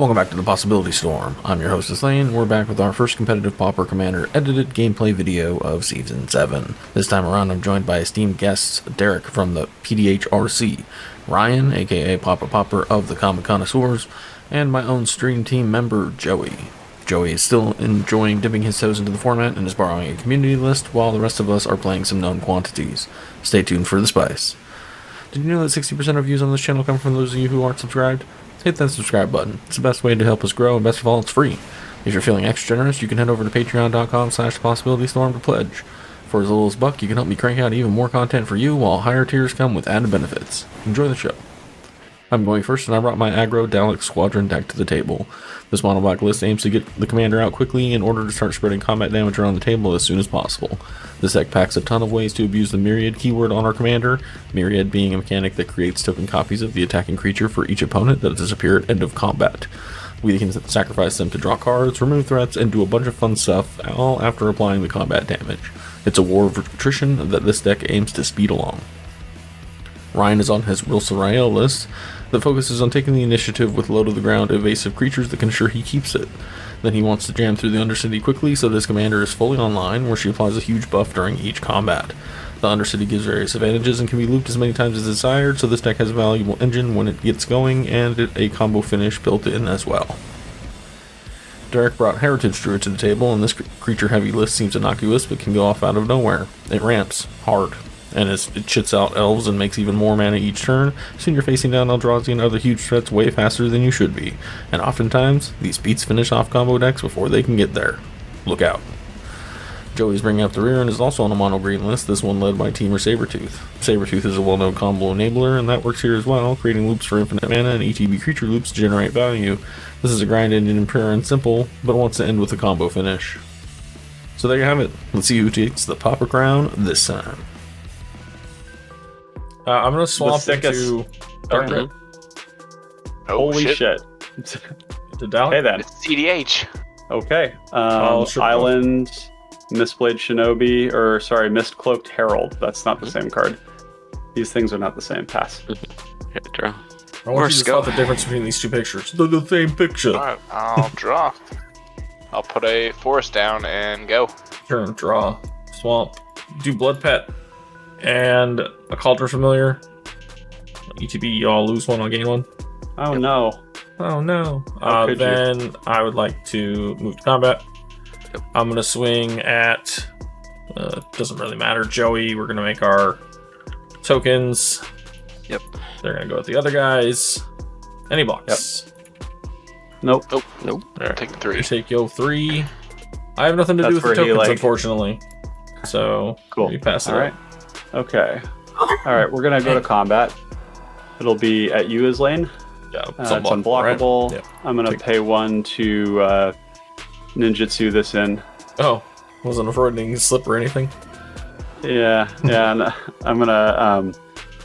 Welcome back to the Possibility Storm. I'm your host, Lane. We're back with our first competitive Pauper Commander edited gameplay video of Season 7. This time around, I'm joined by esteemed guests Derek from the PDHRC, Ryan, aka Papa Pauper of the Comic Connoisseurs, and my own stream team member, Joey. Joey is still enjoying dipping his toes into the format and is borrowing a community list, while the rest of us are playing some known quantities. Stay tuned for the spice. Did you know that 60% of views on this channel come from those of you who aren't subscribed? Hit that subscribe button. It's the best way to help us grow, and best of all, it's free. If you're feeling extra generous, you can head over to patreon.com/thepossibilitystorm to pledge. For as little as $1, you can help me crank out even more content for you, while higher tiers come with added benefits. Enjoy the show. I'm going first, and I brought my aggro Dalek squadron deck to the table. This monoblock list aims to get the commander out quickly in order to start spreading combat damage around the table as soon as possible. This deck packs a ton of ways to abuse the Myriad keyword on our commander, Myriad being a mechanic that creates token copies of the attacking creature for each opponent that disappear at end of combat. We can sacrifice them to draw cards, remove threats, and do a bunch of fun stuff, all after applying the combat damage. It's a war of attrition that this deck aims to speed along. Ryan is on his Rilsa Rael list that focuses on taking the initiative with low-to-the-ground evasive creatures that can ensure he keeps it. Then he wants to jam through the Undercity quickly so that his commander is fully online, where she applies a huge buff during each combat. The Undercity gives various advantages and can be looped as many times as desired, so this deck has a valuable engine when it gets going, and a combo finish built in as well. Derek brought Heritage Druid to the table, and this creature-heavy list seems innocuous but can go off out of nowhere. It ramps hard, and it shits out elves and makes even more mana each turn, so you're facing down Eldrazi and other huge threats way faster than you should be. And oftentimes, these beats finish off combo decks before they can get there. Look out. Joey's bringing up the rear and is also on a mono green list, this one led by Temur Sabertooth. Sabertooth is a well-known combo enabler, and that works here as well, creating loops for infinite mana and ETB creature loops to generate value. This is a grind engine in pure and simple, but wants to end with a combo finish. So there you have it. Let's see who takes the Pauper crown this time. I'm going to swap into Dark. Holy shit. To Dalek? Okay then. It's CDH. Okay. Sure. Island, Mistblade Shinobi, or sorry, Mist-Cloaked Herald. That's not the same card. These things are not the same. Pass. Draw. I want you to spot the difference between these two pictures. They're the same picture. Alright, I'll draw. I'll put a forest down and go. Turn, draw, swamp, do Blood Pet, and a Cauldron Familiar. ETB, y'all lose one, I'll gain one. Oh no. Oh no. How Then I would like to move to combat. Yep. I'm going to swing at, doesn't really matter, Joey. We're going to make our tokens. Yep. They're going to go with the other guys. Any blocks? Yep. Nope. Nope. Right. Take 3. You take yo 3. I have nothing to do with the tokens, unfortunately. So, cool. We pass it. All right. Okay. All right, we're going to go to combat. It'll be at you as lane. Yeah, it's unblockable. Right? Yeah. I'm going to pay 1 to ninjutsu this in. Oh, wasn't afraid to slip or anything? Yeah, and I'm going to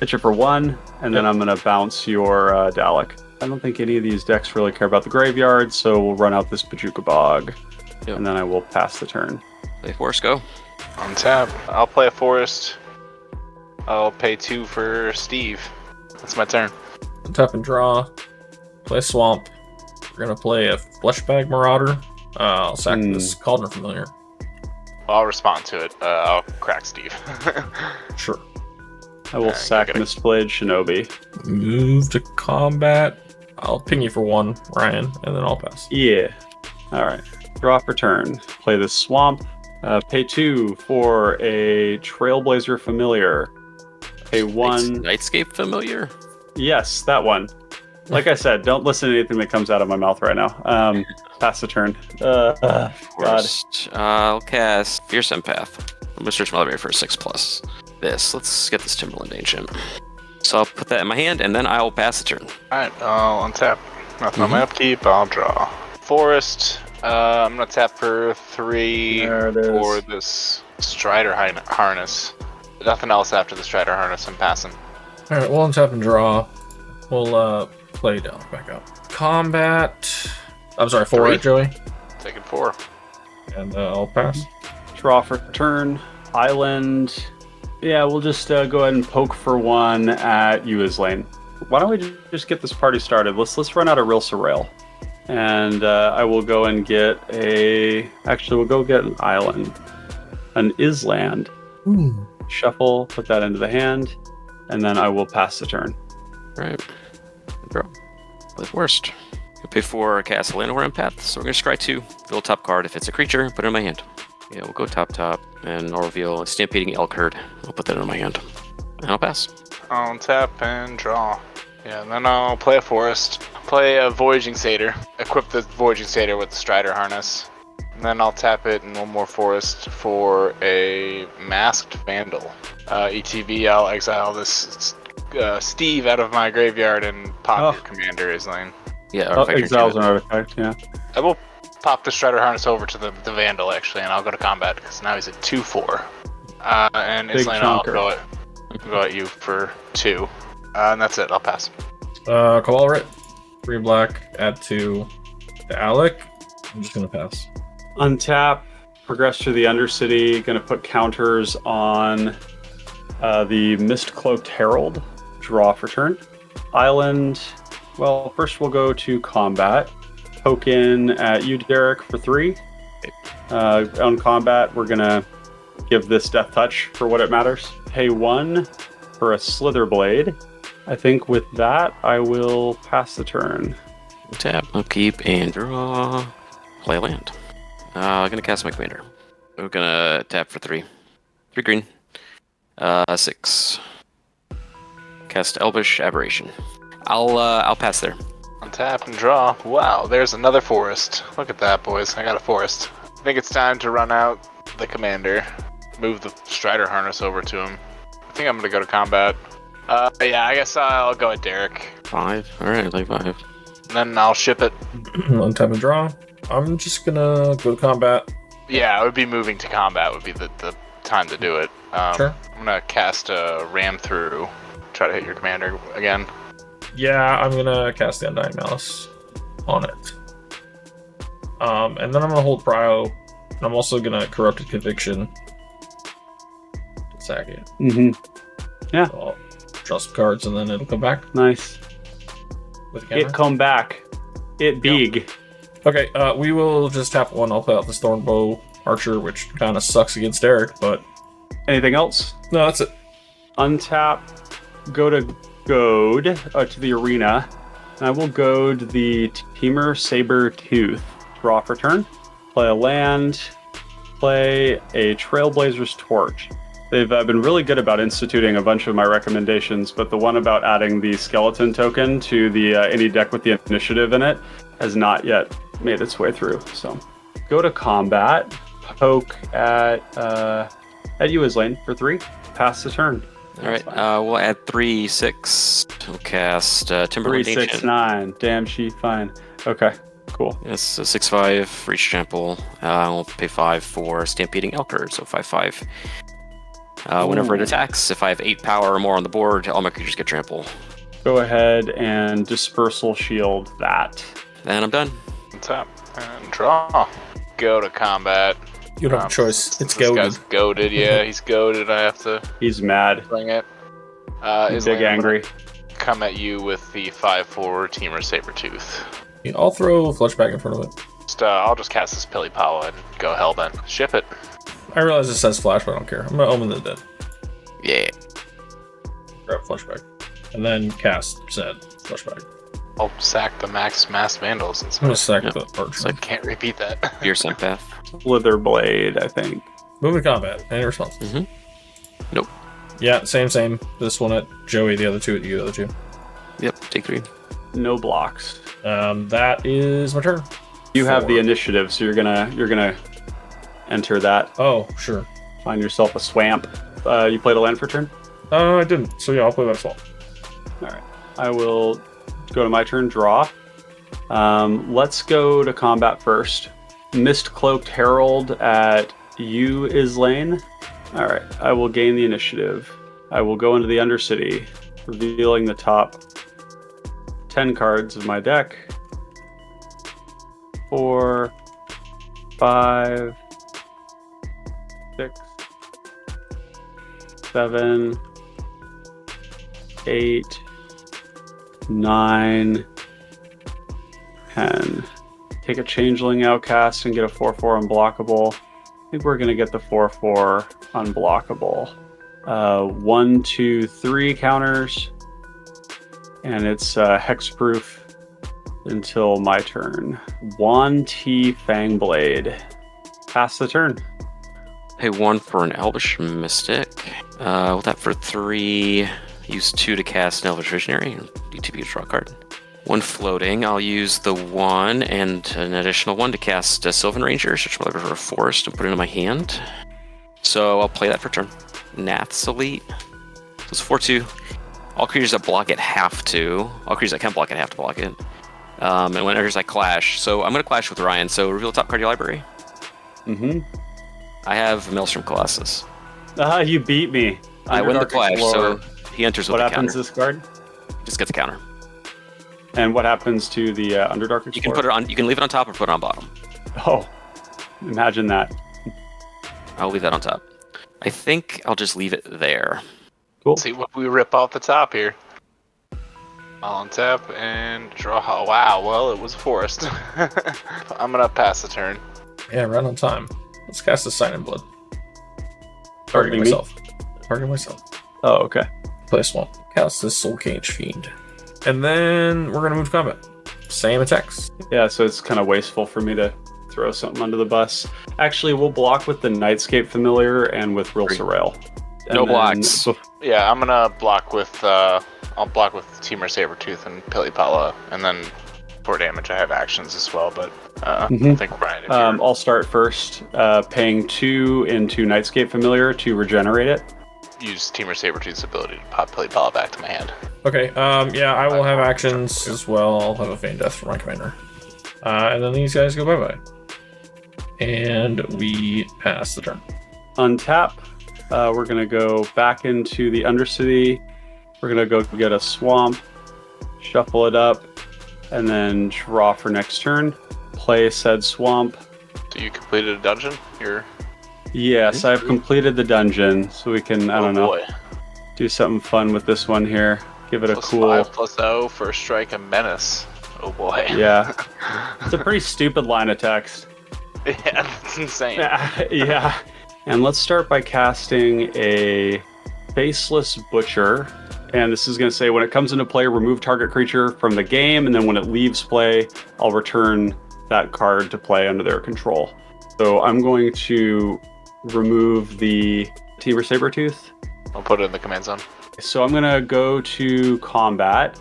hit you for 1, and then I'm going to bounce your Dalek. I don't think any of these decks really care about the graveyard, so we'll run out this Bajuka Bog, and then I will pass the turn. Play forest, go. On tap. I'll play a forest. I'll pay 2 for Steve. That's my turn. Tap and draw. Play swamp. We're going to play a Fleshbag Marauder. I'll sack this Cauldron Familiar. Well, I'll respond to it. I'll crack Steve. Sure. I will sack Mistblade Shinobi. Move to combat. I'll ping you for 1, Ryan, and then I'll pass. Yeah. Alright. Draw for turn. Play this swamp. Pay 2 for a Trailblazer Familiar. Pay 1. Nightscape Familiar? Yes, that one. Like I said, don't listen to anything that comes out of my mouth right now. Pass the turn. First, I'll cast Fierce Empath. I'm gonna search my library for a 6+. Let's get this Timberland Ancient. So I'll put that in my hand, and then I'll pass the turn. Alright, I'll untap. Nothing on my upkeep, I'll draw. Forest, I'm gonna tap for 3 for this Strider Harness. Nothing else after the Strider Harness, I'm passing. Alright, we'll untap and draw. We'll play down, back up. Combat. I'm sorry, 4, right, Joey? Taking 4. And I'll pass. Draw for turn. Island. Yeah, we'll just go ahead and poke for 1 at you as lane. Why don't we just get this party started? Let's run out of Rilsa Rael. And I will go and get Actually, we'll go get an island. An island. Shuffle, put that into the hand, and then I will pass the turn. Right. Draw. Play forest. You pay 4 cast land or empath, so we're going to scry 2. Reveal top card. If it's a creature, put it in my hand. Yeah, we'll go top, and I'll reveal a Stampeding Elk Herd. I'll put that in my hand. And I'll pass. I'll tap and draw. Yeah, and then I'll play a forest. Play a Voyaging Satyr. Equip the Voyaging Satyr with the Strider Harness. And then I'll tap it in one more forest for a Masked Vandal. ETB, I'll exile this Steve out of my graveyard and pop your commander, Islane. Yeah, exiles an artifact, yeah. I will pop the Strider Harness over to the Vandal, actually, and I'll go to combat, because now he's at 2/4. And Islane, I'll go at you for 2. And that's it, I'll pass. Cavalry, 3 black, add 2 to Dalek. I'm just gonna pass. Untap, progress to the Undercity, gonna put counters on the Mist-Cloaked Herald, draw for turn. Island, well, first we'll go to combat. Poke in at you, Derek, for 3. On combat, we're gonna give this Death Touch for what it matters. Pay 1 for a Slither Blade. I think with that, I will pass the turn. Tap, upkeep, and draw. Play land. I'm gonna cast my commander. We're gonna tap for 3. 3 green. 6. Cast Elvish Aberration. I'll pass there. Untap and draw. Wow, there's another forest. Look at that, boys. I got a forest. I think it's time to run out the commander. Move the Strider Harness over to him. I think I'm gonna go to combat. Yeah, I guess I'll go at Derek. 5. Alright, like 5. And then I'll ship it. Untap and draw. I'm just gonna go to combat. Yeah, it would be moving to combat would be the time to do it. Sure. I'm gonna cast a Ram Through. Try to hit your commander again. Yeah, I'm gonna cast the Undying Malice on it. And then I'm gonna hold Prio. And I'm also gonna Corrupted Conviction. Sack it. Yeah. So I'll draw some cards and then it'll come back. Nice. With a counter. It come back. It big. Okay, we will just tap 1. I'll play out this Thornbow Archer, which kind of sucks against Derek, but... Anything else? No, that's it. Untap, go to Goad, to the arena, and I will goad the Temur Sabertooth. Draw for turn. Play a land. Play a Trailblazer's Torch. They've been really good about instituting a bunch of my recommendations, but the one about adding the skeleton token to the any deck with the initiative in it has not yet made its way through. So, go to combat, poke at you, Islane, for 3. Pass the turn. All right, we'll add 3, 6. We'll cast Timberland 3, Ancient. 6, 9. Damn, she fine. Okay, cool. It's a 6/5 reach trample. We'll pay 5 for Stampeding Elk Herd, so 5/5. Whenever it attacks, if I have 8 power or more on the board, all my creatures get trample. Go ahead and Dispersal Shield that. Then I'm done. Untap and draw. Go to combat. You don't have a choice. It's this goaded. guy's goaded, yeah, he's goaded. I have to He's mad. bring it. He's big angry. Come at you with the 5/4 Temur Sabertooth. Yeah, I'll throw Fletchback in front of it. I'll just cast this Pilly Power and go Hellbent. Ship it. I realize it says Flash, but I don't care. I'm gonna Omen the Dead. Yeah. Grab Fleshback. And then cast said Fleshback. I'll sack the Mass Vandals. I'm gonna sack Yep. the Archer. I can't repeat that. Fierce Empath. Slither Blade, I think. Moving to combat. Any response? Nope. Yeah, same. This one at Joey, the other 2 at you, the other 2. Yep, take 3. No blocks. That is my turn. You have 4. the initiative, so you're gonna enter that. Oh, sure. Find yourself a swamp. You played a land for turn? I didn't. So yeah, I'll play that as well. All right. I will go to my turn. Draw. Let's go to combat first. Mist-Cloaked Herald at you, Islane. All right. I will gain the initiative. I will go into the Undercity, revealing the top 10 cards of my deck. 4, 5, 6, 7, 8, 9, 10. take a Changeling Outcast and get a 4/4 unblockable. I think we're going to get the 4/4 unblockable. 1, 2, 3 counters. And it's hexproof until my turn. T Fangblade. Pass the turn. Pay 1 for an Elvish Mystic. With that for 3, use 2 to cast an Elvish Visionary. DTP draw a card. 1 floating. I'll use the 1 and an additional 1 to cast a Sylvan Ranger, search my library for a forest, and put it in my hand. So I'll play that for turn. Nath's Elite. So it's 4/2. All creatures that block it have to. All creatures that can block it have to block it. And when it enters, I clash. So I'm going to clash with Ryan. So reveal the top card of your library. Mm-hmm. I have Maelstrom Colossus. You beat me. I win the Underdark clash, Explorer. so he enters What with a happens counter. this card? Just gets a counter. And what happens to the Underdark Explorer? You can put it on. You can leave it on top or put it on bottom. Oh, imagine that. I'll leave that on top. I think I'll just leave it there. Cool. See what we rip off the top here. I'll untap and draw. Oh, wow, well, it was a forest. I'm gonna pass the turn. Yeah, right on time. Let's cast a Sign in Blood. Targeting me? Targeting myself. Oh, okay. Play a swamp. Cast this Soul Cage Fiend. And then we're going to move to combat. Same attacks. Yeah, so it's kind of wasteful for me to throw something under the bus. Actually, we'll block with the Nightscape Familiar and with Rilsa Rael. No blocks. Yeah, I'm gonna block with I'll block with Temur, Sabertooth, and Pilipala, and then for damage I have actions as well, but I think Ryan, if you're... I'll start first, paying 2 into Nightscape Familiar to regenerate it. use Temur, Sabertooth's ability to pop Pilipala back to my hand. Okay, yeah, I will have actions as well. I'll have a Feign Death for my commander. And then these guys go bye-bye. And we pass the turn. Untap. We're going to go back into the Undercity. We're going to go get a swamp, shuffle it up, and then draw for next turn. Play said swamp. So you completed a dungeon? Yes, I've completed the dungeon, so we can, I don't know, boy. do something fun with this one here. Give it a Plus cool... 5/0 for strike and menace. Oh boy. Yeah. It's a pretty stupid line of text. Yeah, that's insane. Yeah. And let's start by casting a Faceless Butcher. And this is going to say, when it comes into play, remove target creature from the game. And then when it leaves play, I'll return that card to play under their control. So I'm going to remove the Temur Sabertooth. I'll put it in the command zone. So I'm going to go to combat.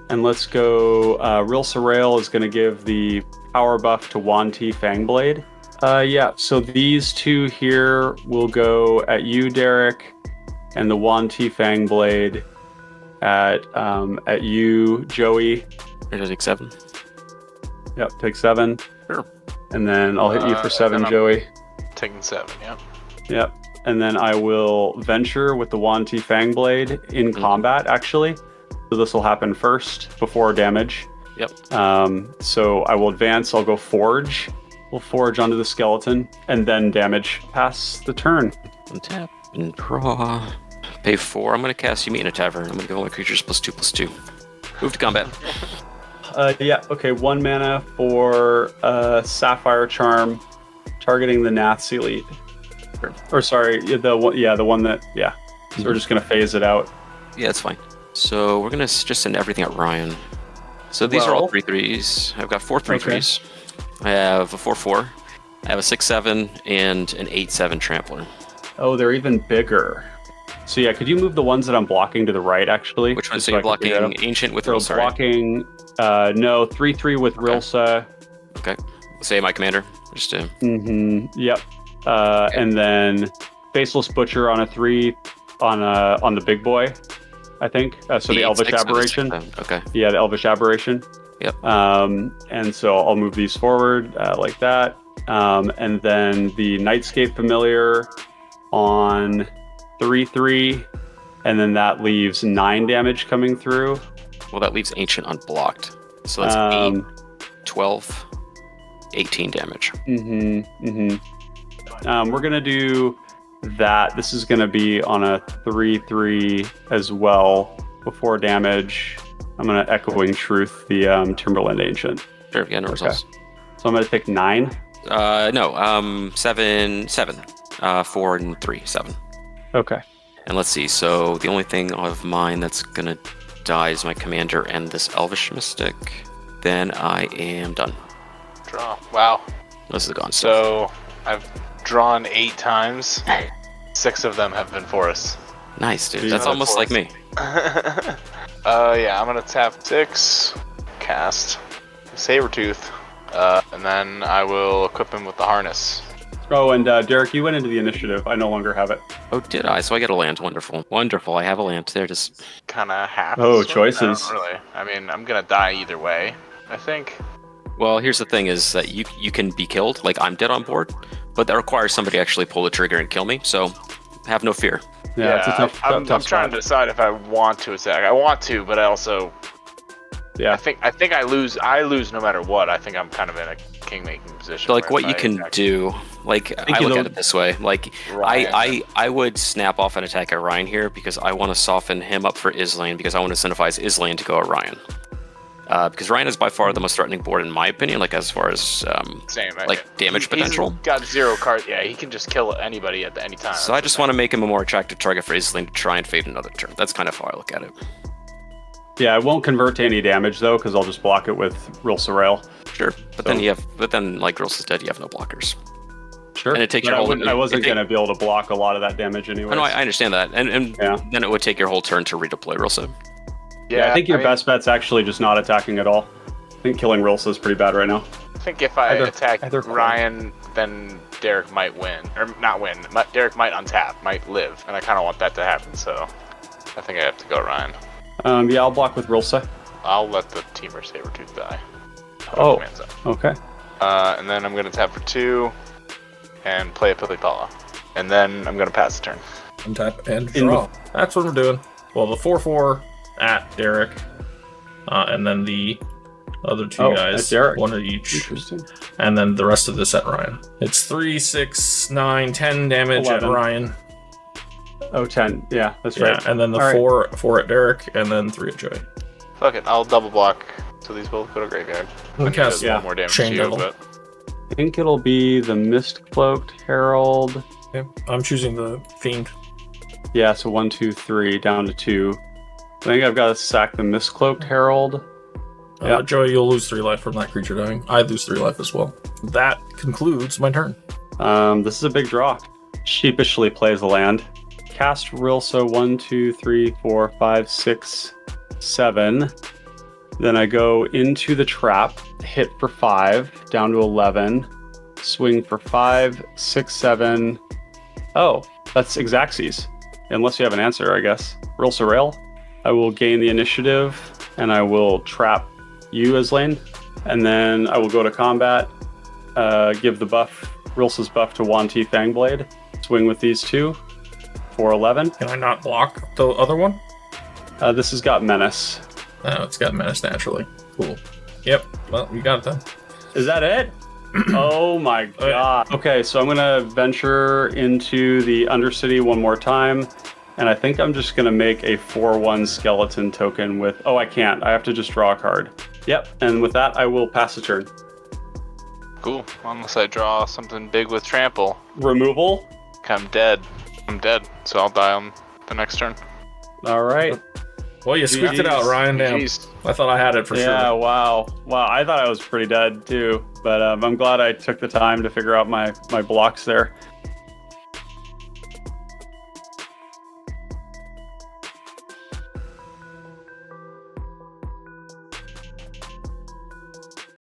And let's go, Rilsa Rael is going to give the power buff to T Fangblade. Yeah, so these two here will go at you, Derek, and the T Fangblade at you, Joey. Or does it take 7? Yep, take 7. Sure. And then I'll hit you for 7, then I'm Joey. Taking 7, yeah. Yep. And then I will venture with the T Fangblade in combat, actually. So this will happen first before damage. Yep. So I will advance. I'll go Forge. We'll Forge onto the skeleton and then damage. Pass the turn. Untap and draw. Pay 4. I'm going to cast You Meet in a Tavern. I'm going to give all my creatures +2/+2. Move to combat. Yeah. Okay. 1 mana for Sapphire Charm, targeting the Nath's Elite. Sure. Or sorry, the one that. Yeah. So we're just gonna phase it out. Yeah, it's fine. So we're going to just send everything at Ryan. So these are all Well- 3/3s. I've got 4 Okay. 3/3s. I have a 4/4. I have a 6/7 and an 8/7 Trampler. Oh, they're even bigger. So yeah, could you move the ones that I'm blocking to the right, actually? Which one? Just So you're I can figure it blocking out? Ancient with So Rilsa, right? blocking, no, 3/3 with Rilsa. Okay. Say my commander. Just to... Yep. And then Faceless Butcher on a 3 on the big boy, I think. So the Elvish 8/6 and a Aberration. 6/7. Okay. Yeah, the Elvish Aberration. Yep. And so I'll move these forward like that. And then the Nightscape Familiar on 3/3. And then that leaves 9 damage coming through. Well, that leaves Ancient unblocked. So that's 8, 12, 18 damage. We're going to do that. This is going to be on a 3/3 as well. Before damage, I'm going to Echoing Truth the Timberland Ancient. Sure, yeah, no results. So I'm going to take 9. No, 7, 7. 4 and 3, 7. Okay. And let's see, so the only thing of mine that's gonna die is my commander and this Elvish Mystic. Then I am done. Draw. Wow. This is gone. So I've drawn 8 times. 6 of them have been forests. Nice, dude. Yeah, That's almost like me. Yeah, I'm gonna tap 6, cast Sabertooth, and then I will equip him with the harness. Oh, and Derek, you went into the initiative. I no longer have it. Oh, did I? So I get a land. Wonderful. Wonderful. I have a land. There it is. Kind of half. Oh, choices. Not really. I mean, I'm gonna die either way, I think. Well, here's the thing is that you can be killed. Like, I'm dead on board. But that requires somebody to actually pull the trigger and kill me. So have no fear. Yeah, it's a tough, I'm tough trying spot. to decide if I want to attack. I want to, but I also... Yeah. I think I lose. I lose no matter what. I think I'm kind of in a king-making position. So, like, where what if you I can attack- do, like, I you look know- at it this way. Like, Ryan. I would snap off an attack at Ryan here because I want to soften him up for Islane because I want to incentivize Islane to go at Ryan. Because Ryan is by far the most threatening board in my opinion, like as far as Same. like damage potential. He's got 0 cards. Yeah, he can just kill anybody at any time. So I just want to make him a more attractive target for Islane to try and fade another turn. That's kind of how I look at it. Yeah, I won't convert to any damage though, because I'll just block it with Rilsa Rael. Sure, but then like Girls is dead, you have no blockers. Sure. And it takes But your whole. I wasn't it take- going to be able to block a lot of that damage anyway. Oh, no, I understand that, and Yeah. then it would take your whole turn to redeploy Rilsa. Yeah, I think your mean, best bet's actually just not attacking at all. I think killing Rilsa is pretty bad right now. I think if I attack either Ryan, then Derek might win, or not win. Derek might untap, might live, and I kind of want that to happen. So I think I have to go Ryan. Yeah, I'll block with Rilsa. I'll let the Temur Sabertooth die. Oh. Commands up. Okay. And then I'm gonna tap for 2 and play a Pilipala. And then I'm gonna pass the turn. Untap and draw. That's what we're doing. Well, the 4/4 at Derek, and then the other 2 Oh, guys, at Derek. 1 at each, Interesting. and then the rest of this at Ryan. It's 3, 6, 9, 10 damage 11. at Ryan. Oh, 10. Yeah, that's Yeah, right. and then the All right. 4 at Derek, and then 3 at Joey. Fuck it, I'll double block. So these both go to graveyard. We I think cast it does one more damage Chain to you, Devil. but I think it'll be the Mist Cloaked Herald. Okay. I'm choosing the Fiend. Yeah, so 1, 2, 3, down to 2. I think I've got to sack the Mist Cloaked Herald. Yeah. Joey, you'll lose 3 life from that creature dying. I lose 3 life as well. That concludes my turn. This is a big draw. Sheepishly plays the land. Cast Rilsa 1, 2, 3, 4, 5, 6, 7. Then I go into the trap, hit for 5, down to 11. Swing for 5, 6, 7. Oh, that's Exacxes. Unless you have an answer, I guess. Rilsa Rael. I will gain the initiative, and I will trap you as lane. And then I will go to combat, give the buff, Rilsa's buff to Wanti Fangblade. Swing with these 2 for 11. Can I not block the other one? This has got Menace. Oh, it's got Menace naturally. Cool. Yep. Well, you got it then. Is that it? Oh my god. Okay, so I'm gonna venture into the Undercity one more time, and I think I'm just gonna make a 4/1 skeleton token with. Oh, I can't. I have to just draw a card. Yep, and with that, I will pass the turn. cool. Unless I draw something big with trample, Removal. I'm dead. I'm dead, so I'll die on the next turn. All right. Well, you squeaked it out, Ryan. Damn. Jeez. I thought I had it for Yeah. sure. Wow. Wow. I thought I was pretty dead too, but I'm glad I took the time to figure out my blocks there.